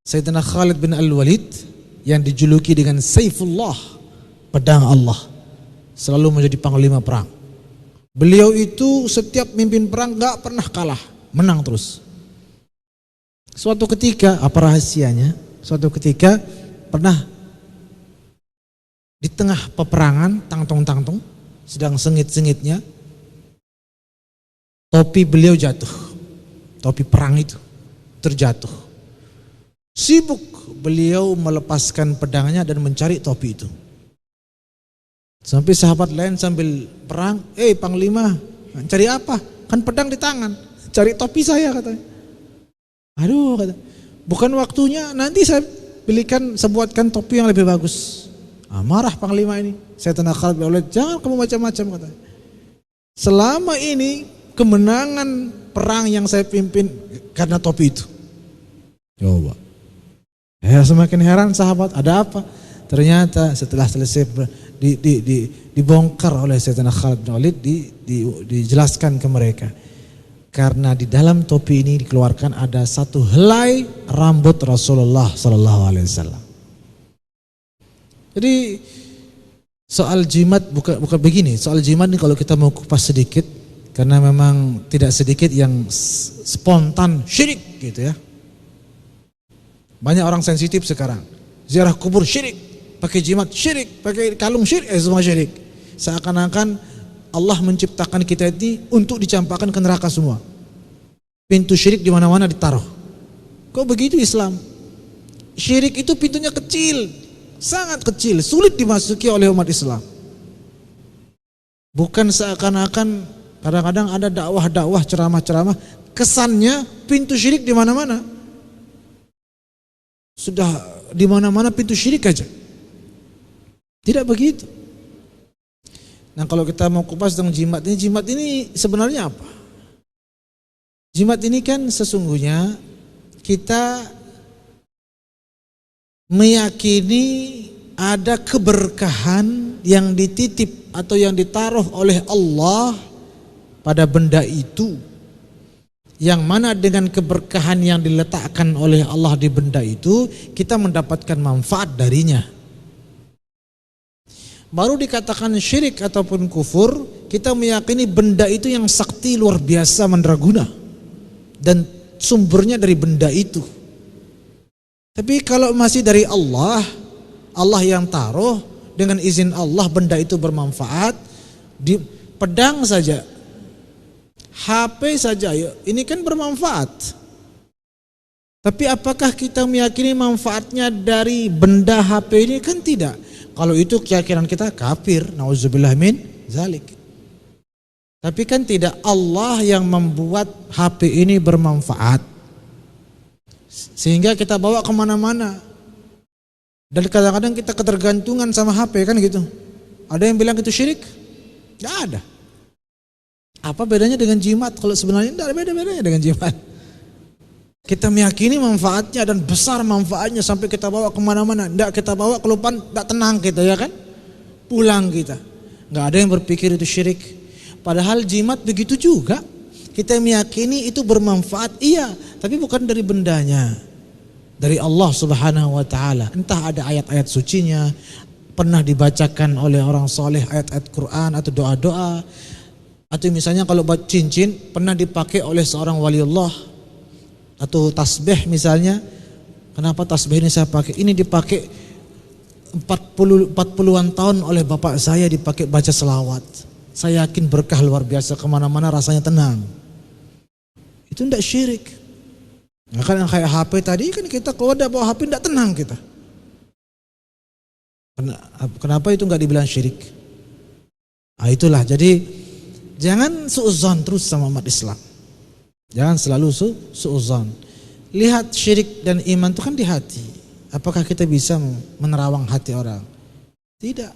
Sayyidina Khalid bin Al-Walid yang dijuluki dengan Saifullah, pedang Allah, selalu menjadi panglima perang. Beliau itu setiap mimpin perang gak pernah kalah, menang terus. Suatu ketika, apa rahasianya? Suatu ketika pernah di tengah peperangan, tangtung-tangtung, sedang sengit-sengitnya, topi beliau jatuh. Topi perang itu terjatuh. Sibuk beliau melepaskan pedangnya dan mencari topi itu. Sampai sahabat lain sambil perang, panglima, cari apa? Kan pedang di tangan, cari topi saya, katanya. Aduh, kata, bukan waktunya, nanti saya belikan, sebuatkan topi yang lebih bagus. Marah panglima ini. Saya tenang Khalid bin Walid, jangan kamu macam-macam, katanya. Selama ini kemenangan perang yang saya pimpin karena topi itu. Coba. Semakin heran sahabat, ada apa? Ternyata setelah selesai dibongkar oleh Sayyidina Khalid bin Walid, dijelaskan ke mereka. Karena di dalam topi ini dikeluarkan ada satu helai rambut Rasulullah sallallahu alaihi wasallam. Jadi soal jimat bukan begini. Soal jimat ini kalau kita mau kupas sedikit, karena memang tidak sedikit yang spontan syirik gitu ya. Banyak orang sensitif sekarang. Ziarah kubur syirik, pakai jimat syirik, pakai kalung syirik, semua syirik. Seakan-akan Allah menciptakan kita ini untuk dicampakkan ke neraka semua. Pintu syirik di mana-mana ditaruh. Kok begitu Islam? Syirik itu pintunya kecil, sangat kecil, sulit dimasuki oleh umat Islam. Bukan seakan-akan kadang-kadang ada dakwah-dakwah, ceramah-ceramah, kesannya pintu syirik di mana-mana. Sudah di mana-mana pintu syirik aja. Tidak begitu. Nah, kalau kita mau kupas tentang jimat ini sebenarnya apa? Jimat ini kan sesungguhnya kita meyakini ada keberkahan yang dititip atau yang ditaruh oleh Allah pada benda itu, yang mana dengan keberkahan yang diletakkan oleh Allah di benda itu kita mendapatkan manfaat darinya. Baru dikatakan syirik ataupun kufur, kita meyakini benda itu yang sakti luar biasa mandraguna dan sumbernya dari benda itu. Tapi kalau masih dari Allah, Allah yang taruh, dengan izin Allah benda itu bermanfaat. Di pedang saja, HP saja, ini kan bermanfaat. Tapi apakah kita meyakini manfaatnya dari benda HP ini? Kan tidak. Kalau itu keyakinan kita kafir, nauzubillah min zalik. Tapi kan tidak, Allah yang membuat HP ini bermanfaat sehingga kita bawa kemana-mana. Dan kadang-kadang kita ketergantungan sama HP kan gitu. Ada yang bilang itu syirik? Tidak ada. Apa bedanya dengan jimat? Kalau sebenarnya tidak ada beda-bedanya dengan jimat. Kita meyakini manfaatnya dan besar manfaatnya sampai kita bawa kemana-mana. Tidak kita bawa kelupaan, tidak tenang kita, ya kan? Pulang kita. Nggak ada yang berpikir itu syirik. Padahal jimat begitu juga. Kita meyakini itu bermanfaat, iya, tapi bukan dari bendanya. Dari Allah Subhanahu wa taala. Entah ada ayat-ayat sucinya, pernah dibacakan oleh orang soleh ayat-ayat Quran atau doa-doa. Atau misalnya kalau buat cincin pernah dipakai oleh seorang waliullah. Atau tasbih misalnya, kenapa tasbih ini saya pakai? Ini dipakai 40-an tahun oleh bapak saya, dipakai baca selawat. Saya yakin berkah luar biasa, kemana-mana rasanya tenang. Itu tidak syirik. Nah, kan yang kayak HP tadi kan kita kalau ada bawa HP tidak tenang kita. Kenapa itu nggak dibilang syirik? Nah, itulah, jadi jangan suudzon terus sama umat Islam. Jangan selalu suudzon. Lihat syirik dan iman itu kan di hati. Apakah kita bisa menerawang hati orang? Tidak.